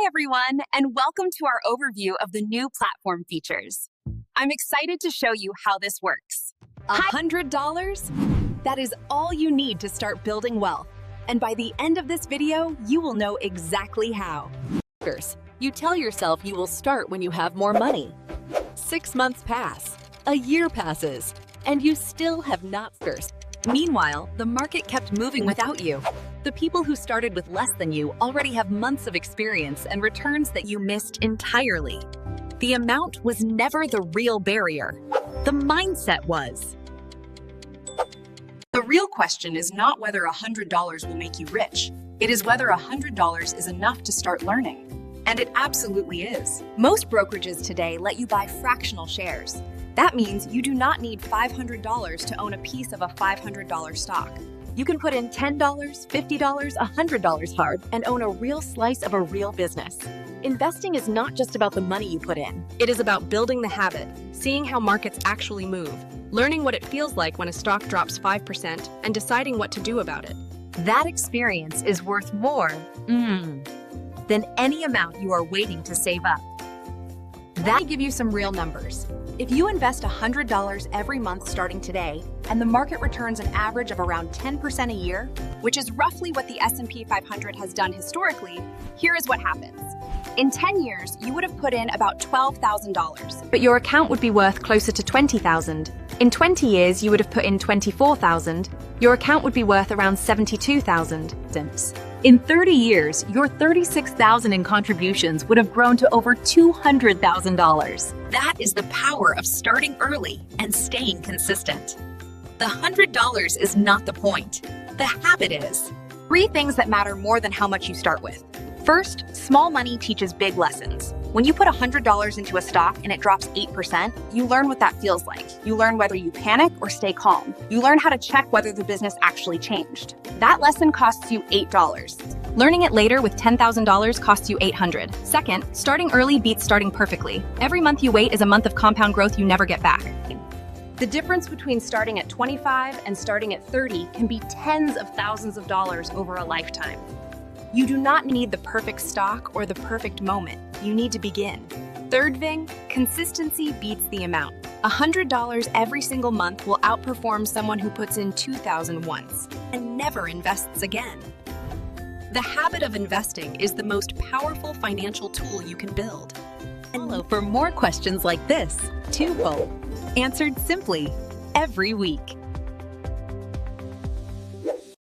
Hi, everyone, and welcome to our overview of the new platform features. I'm excited to show you how this works. $100? That is all you need to start building wealth. And by the end of this video, you will know exactly how. First, you tell yourself you will start when you have more money. 6 months pass, a year passes, and you still have not first. Meanwhile, the market kept moving without you. The people who started with less than you already have months of experience and returns that you missed entirely. The amount was never the real barrier. The mindset was. The real question is not whether $100 will make you rich. It is whether $100 is enough to start learning. And it absolutely is. Most brokerages today let you buy fractional shares. That means you do not need $500 to own a piece of a $500 stock. You can put in $10, $50, $100 hard and own a real slice of a real business. Investing is not just about the money you put in. It is about building the habit, seeing how markets actually move, learning what it feels like when a stock drops 5%, and deciding what to do about it. That experience is worth more than any amount you are waiting to save up. Let me give you some real numbers. If you invest $100 every month starting today, and the market returns an average of around 10% a year, which is roughly what the S&P 500 has done historically, here is what happens. In 10 years, you would have put in about $12,000, but your account would be worth closer to $20,000. In 20 years, you would have put in $24,000. Your account would be worth around $72,000. In 30 years, your $36,000 in contributions would have grown to over $200,000. That is the power of starting early and staying consistent. The $100 is not the point. The habit is. 3 things that matter more than how much you start with. First, small money teaches big lessons. When you put $100 into a stock and it drops 8%, you learn what that feels like. You learn whether you panic or stay calm. You learn how to check whether the business actually changed. That lesson costs you $8. Learning it later with $10,000 costs you $800. Second, starting early beats starting perfectly. Every month you wait is a month of compound growth you never get back. The difference between starting at 25 and starting at 30 can be tens of thousands of dollars over a lifetime. You do not need the perfect stock or the perfect moment. You need to begin. Third thing, consistency beats the amount. $100 every single month will outperform someone who puts in $2,000 once and never invests again. The habit of investing is the most powerful financial tool you can build. Follow for more questions like this, twofold, answered simply every week.